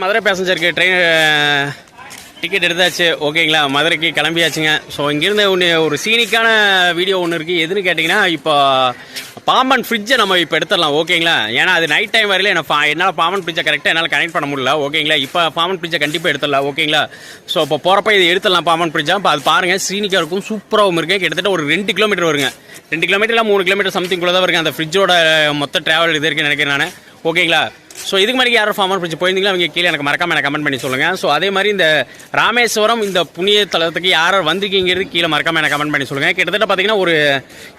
Madurai பேசஞ்சருக்கு train ticket எடுத்தாச்சு. ஓகேங்களா, மதுரைக்கு கிளம்பியாச்சுங்க. ஸோ இங்கேருந்து ஒரு சீனிக்கான வீடியோ ஒன்று இருக்குது. எதுன்னு கேட்டிங்கன்னா, இப்போ பாம்பன் ஃப்ரிட்ஜை நம்ம இப்போ எடுத்துடலாம். ஓகேங்களா, ஏன்னா அது நைட் டைம் வரையில என்னால் பாம்பன் ஃப்ரிட்ஜை கரெக்டாக என்னால் கனெக்ட் பண்ண முடியல. ஓகேங்களா, இப்போ பாம்பன் ஃப்ரிட்ஜை கண்டிப்பாக எடுத்துடலாம். ஓகேங்களா, ஸோ இப்போ போகிறப்ப இது எடுத்துடலாம் பாம்பன் ஃப்ரிட்ஜா. இப்போ அது பாருங்கள், சீனிக்காக இருக்கும், சூப்பராகவும் இருக்குது. கிட்டத்தட்ட ஒரு 2 கிலோமீட்டர் வருங்க. 2 கிலோமீட்டர் இல்லை 3 கிலோமீட்டர் சம்திங்குள்ளே தான் வருங்க அந்த ஃப்ரிட்ஜோட மொத்த ட்ராவல் இது இருக்குன்னு நினைக்கிறேன் நான். ஓகேங்களா, ஸோ இதுக்கு மாதிரி யாரும் பாம்பன் ஃப்ரிட்ஜ் போயிருந்தீங்களா அவங்க கீழே எனக்கு மறக்காம எனக்கு கமெண்ட் பண்ணி சொல்லுங்கள். ஸோ அதே மாதிரி இந்த ராமேஸ்வரம் இந்த புண்ணிய தலத்துக்கு யார் வந்திருக்கீங்கிறது கீழே மறக்காம எனக்கு கமெண்ட் பண்ணி சொல்லுங்கள். கிட்டத்தட்ட பார்த்தீங்கன்னா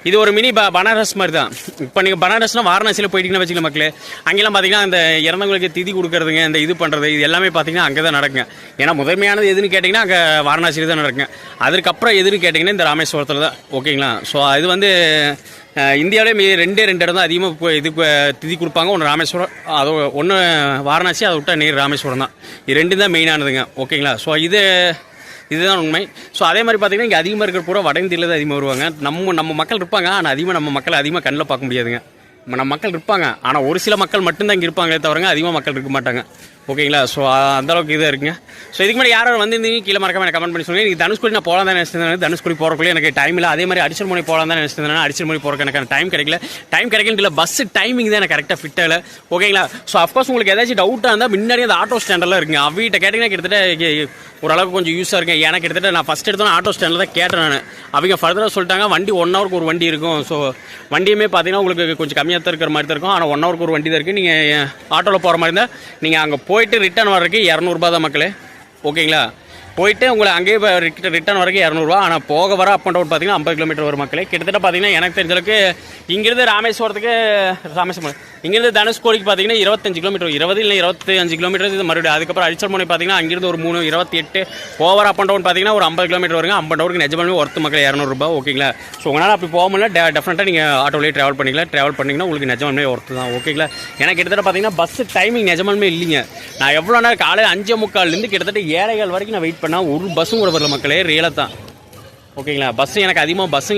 இது ஒரு மினி பனாரஸ் மாதிரி தான். இப்போ நீங்கள் பனாரஸ்னால் வாரணாசியில் போயிட்டீங்கன்னா வச்சுக்கலாம் மக்களே, அங்கெல்லாம் பார்த்தீங்கன்னா அந்த இறந்தவங்களுக்கு திதி கொடுக்குறதுங்க, இந்த இது பண்ணுறது, இது எல்லாமே பார்த்தீங்கன்னா அங்கே தான் நடக்குங்க. ஏன்னா முதன்மையானது எதுன்னு கேட்டிங்கன்னா அங்கே வாரணாசியில் தான் நடக்குங்க. அதுக்கப்புறம் எதுன்னு கேட்டிங்கன்னா இந்த ராமேஸ்வரத்தில் தான். ஓகேங்களா, ஸோ அது இந்தியாவிலே 2 இடம் தான் அதிகமாக இது திதி கொடுப்பாங்க. ஒன்று ராமேஸ்வரம், அது ஒன்று வாரணாசி, அதை விட்டா நேர் ராமேஸ்வரம் தான். இது 2 தான் மெயினானதுங்க. ஓகேங்களா, ஸோ இதுதான் உண்மை. ஸோ அதே மாதிரி பார்த்தீங்கன்னா இங்கே அதிகமாக இருக்கிற பூரா வட இந்தியில் தான் அதிகமாக வருவாங்க. நம்ம மக்கள் இருப்பாங்க, ஆனால் அதிகமாக நம்ம மக்களை அதிகமாக கண்ணில் பார்க்க முடியாதுங்க. நம்ம மக்கள் இருப்பாங்க, ஆனால் ஒரு சில மக்கள் மட்டும்தான் இங்கே இருப்பாங்களே தவிரங்க அதிகமாக மக்கள் இருக்க மாட்டாங்க. ஓகேங்களா, ஸோ அந்தளவுக்கு இதாக இருக்குங்க. ஸோ இதுக்கு முன்னாடி யாரும் வந்திருந்தீங்க கீழே மறக்காம எனக்கு கமெண்ட் பண்ணி சொல்லுங்கள். நீங்கள் தனுஷ்கோடி நான் போகலாம் தான் நினச்சிருந்தேன். தனுஷ்கோடி போகிறக்குள்ளே எனக்கு டைம் இல்லை. அதே மாதிரி அடிச்சல் மொழி போகலாம் தான் நினச்சிருந்தேன். அடிச்சல் மொழி போகிறக்கு எனக்கு டைம் கிடைக்கல இல்லை, பஸ் டைமிங் தான் எனக்கு கரெக்டாக ஃபிட் ஆகலை. ஓகேங்களா, ஸோ அஃப்கோர்ஸ் உங்களுக்கு ஏதாச்சும் டவுட்டாக இருந்தால் முன்னாடி அந்த ஆட்டோ ஸ்டாண்டெல்லாம் இருக்குங்க, அவங்ககிட்ட கேட்டிங்கன்னா கிட்டத்தட்ட ஓரளவுக்கு கொஞ்சம் யூஸாக இருக்கேன். ஏன்னா கிட்டத்தட்ட நான் ஃபஸ்ட் எடுத்தோன்னா ஆட்டோ ஸ்டாண்டில் தான் கேட்டேன் நான். அவங்க ஃபர்தராக சொல்லிட்டாங்க வண்டி 1 ஹவருக்கு ஒரு வண்டி இருக்கும். ஸோ வண்டியுமே பார்த்தீங்கன்னா உங்களுக்கு கொஞ்சம் கம்மியாக தான் இருக்கிற மாதிரி தான் இருக்கும். ஆனால் 1 ஹவருக்கு ஒரு வண்டி தான் இருக்குது. நீங்கள் ஆட்டோவில் போகிற மாதிரி இருந்தால் நீங்கள் அங்கே போயிட்டு ரிட்டர்ன் வர்றதுக்கு 200 தான் மக்களே. ஓகேங்களா, போயிட்டு உங்களை அங்கேயே ரிட்டர்ன் வரைக்கும் 200. ஆனால் போக வர அப் அண்ட் டவுன் பார்த்தீங்கன்னா 50 கிலோமீட்டர் வரும் மக்களே. கிட்டத்தட்ட பார்த்தீங்கன்னா எனக்கு தெரிஞ்சளவுக்கு இங்கேருந்து ராமேஸ்வரம் இங்கேருந்து தனுஷ்கோடிக்கு பார்த்தீங்கன்னா 25 கிலோமீட்டர், 20 இல்லை 25 கிலோமீட்டர் இது மறுபடியும். அதுக்கப்புறம் அடிச்சல் மொழி பார்த்தீங்கன்னா அங்கேருந்து ஒரு 28 ஓவர் அப் அண்ட் டவுன் பார்த்தீங்கன்னா ஒரு 50 கிலோமீட்டர் வருங்க. 50 டவுருக்கு நிஜமாலுமே ஒர்த்து மக்கள் 200. ஓகேங்களா, ஸோ உங்களால் அப்படி போக முடியல, டெஃபினட்டாக நீங்கள் ஆட்டோலேயே ட்ராவல் பண்ணிங்கன்னா உங்களுக்கு நிஜமாலுமே ஒர்த்து தான். ஓகேங்களா, எனக்கு கிட்டத்தட்ட பார்த்தீங்கன்னா பஸ் டைமிங் நிஜமாலுமே இல்லைங்க. நான் எவ்வளோ நேரம் காலையில் 5:45 கிட்டத்தட்ட 7:15 வரைக்கும் நான் வெயிட் பண்ணால் ஒரு பஸ்ஸும் கூட வரல மக்களே, ரியலாக தான். ஓகேங்களா,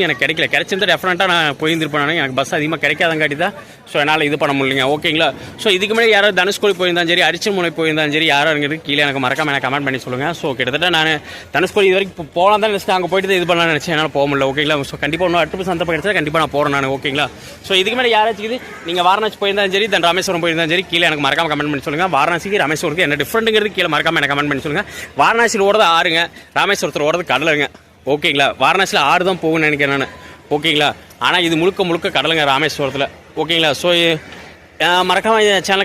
எனக்கு கிடைச்சிருந்தா டெஃபினட்டாக நான் போயிருந்துருப்பேன். எனக்கு பஸ் அதிகமாக கிடைக்காதங்காட்டி தான் ஸோ என்னால் இது பண்ண முடியலைங்க. ஓகேங்களா, ஸோ இதுக்கு முன்னாடி யாராவது தனுஷ்கோடி போயிருந்தாலும் சரி, அரிச்சல் மலை போயிருந்தாலும் சரி, யாராவது கீழே எனக்கு மறக்காம எனக்கு கமெண்ட் பண்ணி சொல்லுங்கள். ஸோ கிட்டத்தட்ட நான் தனுஷ்கோடி இது வரைக்கும் போகலாம் தான் நினச்சிட்டு அங்கே போயிட்டு இது பண்ணலாம்னு நினச்சேன், என்னால் போக முடியல. ஓகேங்களா, ஸோ கண்டிப்பாக இன்னும் 8% சந்தர்ப்பம் கிடைச்சா கண்டிப்பாக நான் போகிறேன் நான். ஓகேங்களா, ஸோ இதுக்கு மேலே யாராச்சும் நீங்கள் வாரணாசி போயிருந்தாலும் சரி, தென் ராமேஸ்வரம் போயிருந்தாலும் சரி, கீழே எனக்கு மறக்காம கமெண்ட் பண்ணி சொல்லுங்கள். வாரணாசிக்கு ராமேஸ்வரத்துக்கு என்ன டிஃப்ரெண்ட்டுங்கிறது கீழே மறக்காம எனக்கு கமெண்ட் பண்ணி சொல்லுங்கள். வாரணாசியில் ஓடுறது ஆறுங்க, ராமேஸ்வரத்தில் ஓடுறது கடலுங்க. ஓகேங்களா, வாரணாசியில் 6 தான் போகும்னு நினைக்கிறேன் நான். ஓகேங்களா, ஆனால் இது முழுக்க கடலுங்க ராமேஸ்வரத்தில். ஓகேங்களா, ஸோ மறக்காம சேனல்